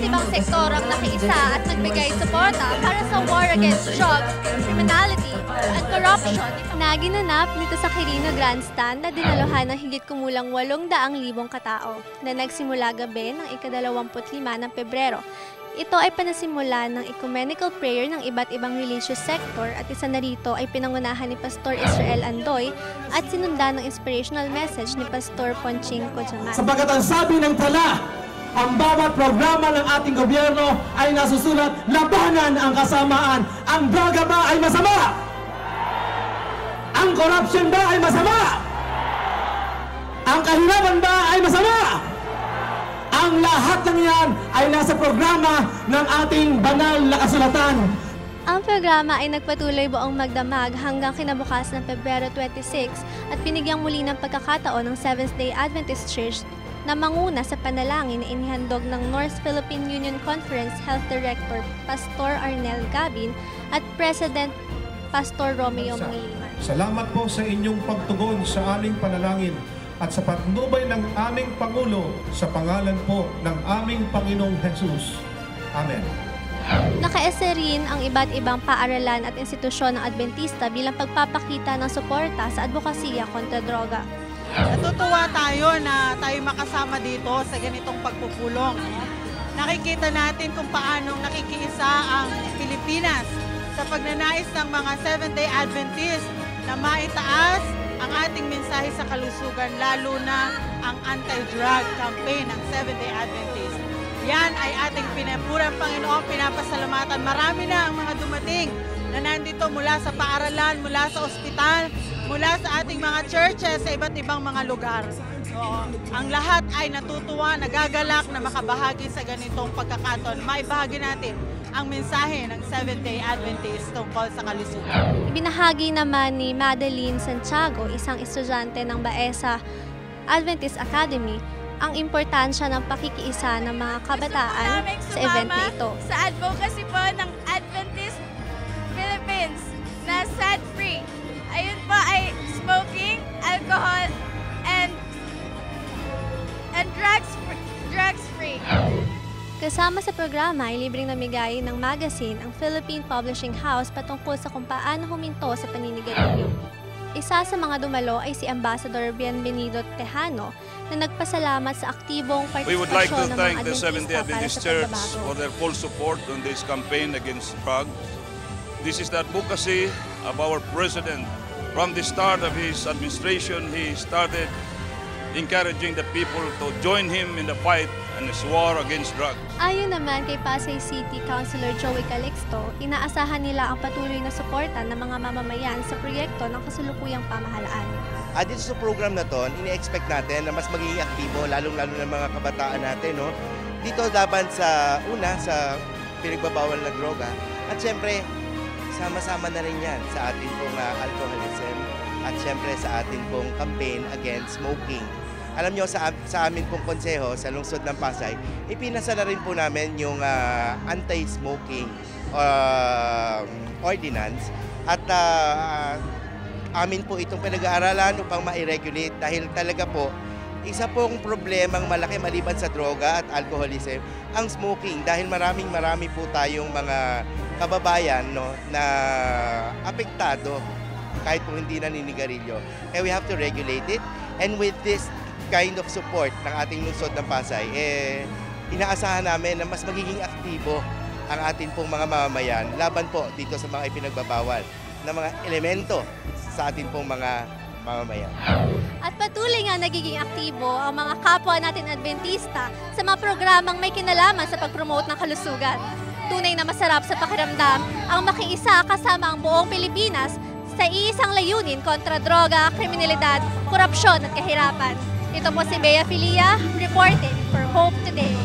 ibang sektor ang nakiisa at nagbigay suporta para sa war against drugs, criminality, and corruption na ginanap dito sa Quirino Grandstand na dinaluhan ng higit kumulang 800,000 katao na nagsimula gabi ng ika-25 ng Pebrero. Ito ay panasimula ng ecumenical prayer ng iba't ibang religious sector at isa na rito ay pinangunahan ni Pastor Israel Andoy at sinundan ng inspirational message ni Pastor Ponching Cojaman. Sapagkat ang sabi ng tala, ang bawat programa ng ating gobyerno ay nasusulat, labanan ang kasamaan. Ang droga ba ay masama? Ang corruption ba ay masama? Ang kahirapan ba ay masama? Ang lahat ng yan ay nasa programa ng ating banal na kasulatan. Ang programa ay nagpatuloy buong magdamag hanggang kinabukas ng Pebrero 26 at binigyang muli ng pagkakataon ng Seventh-day Adventist Church na manguna sa panalangin na inihandog ng North Philippine Union Conference Health Director Pastor Arnel Gabin at President Pastor Romeo Mangiliman. Salamat po sa inyong pagtugon sa aming panalangin at sa patnubay ng aming Pangulo sa pangalan po ng aming Panginoong Jesus. Amen. Nakaesa rin ang iba't ibang paaralan at institusyon ng Adventista bilang pagpapakita ng suporta sa advokasya kontra droga. Natutuwa tayo na tayo makasama dito sa ganitong pagpupulong. Nakikita natin kung paanong nakikiisa ang Pilipinas sa pagnanais ng mga Seventh-day Adventist na maitaas ang ating mensahe sa kalusugan, lalo na ang anti-drug campaign ng Seventh-day Adventist. Yan ay ating pinapurang Panginoon, pinapasalamatan. Marami na ang mga dumating na nandito mula sa paaralan, mula sa ospital, mula sa ating mga churches sa iba't ibang mga lugar. Ang lahat ay natutuwa, nagagalak na makabahagi sa ganitong pagkakataon. Maibahagi natin ang mensahe ng Seventh-day Adventist tungkol sa kalusugan. Ibinahagi naman ni Madeline Santiago, isang estudyante ng Baeza Adventist Academy, ang importansya ng pakikiisa ng mga kabataan sa event na ito. Sa advocacy po ng Adventist Philippines na SAD-free. Ayun po ay smoking, alcohol, and drugs-free. Kasama sa programa ay libreng namigay ng magazine ang Philippine Publishing House patungkol sa kung paano huminto sa paninigarilyo. Isa sa mga dumalo ay si Ambassador Bienvenido Tejano na nagpasalamat sa aktibong We would like to partisipasyon ng thank mga the Seventh-day Adventista Adventist para sa Church pagbabago. for their full support on this campaign against drugs. This is the advocacy of our President. From the start of his administration, he started encouraging the people to join him in the fight and his war against drugs. Ayon naman kay Pasay City Councilor Joey Calixto, inaasahan nila ang patuloy na suporta ng mga mamamayan sa proyekto ng kasalukuyang pamahalaan. Dito sa program na to, ini-expect natin na mas magiging aktibo, lalong-lalo ng mga kabataan natin. No? Dito laban sa sa pinagbabawal na droga. At siyempre, sama-sama na rin yan sa atin pong alcoholism at siyempre sa atin pong campaign against smoking. Alam nyo, sa amin pong konseho sa lungsod ng Pasay, ipinasa na rin po namin yung anti-smoking ordinance at amin po itong pinag-aaralan upang ma-regulate dahil talaga po, isa pong problemang malaki maliban sa droga at alcoholism, ang smoking dahil marami po tayong mga kababayan na apektado kahit po hindi naninigarilyo. Kaya we have to regulate it, and with this kind of support ng ating lungsod ng Pasay, inaasahan namin na mas magiging aktibo ang atin pong mga mamamayan laban po dito sa mga ipinagbabawal na mga elemento sa atin pong mga mamamayan. At patuloy nga nagiging aktibo ang mga kapwa natin Adventista sa mga programang may kinalaman sa pag-promote ng kalusugan. Tunay na masarap sa pakiramdam ang makiisa kasama ang buong Pilipinas sa iisang layunin kontra droga, kriminalidad, korupsyon at kahirapan. Ito po si Bea Filia, reporting for Hope Today.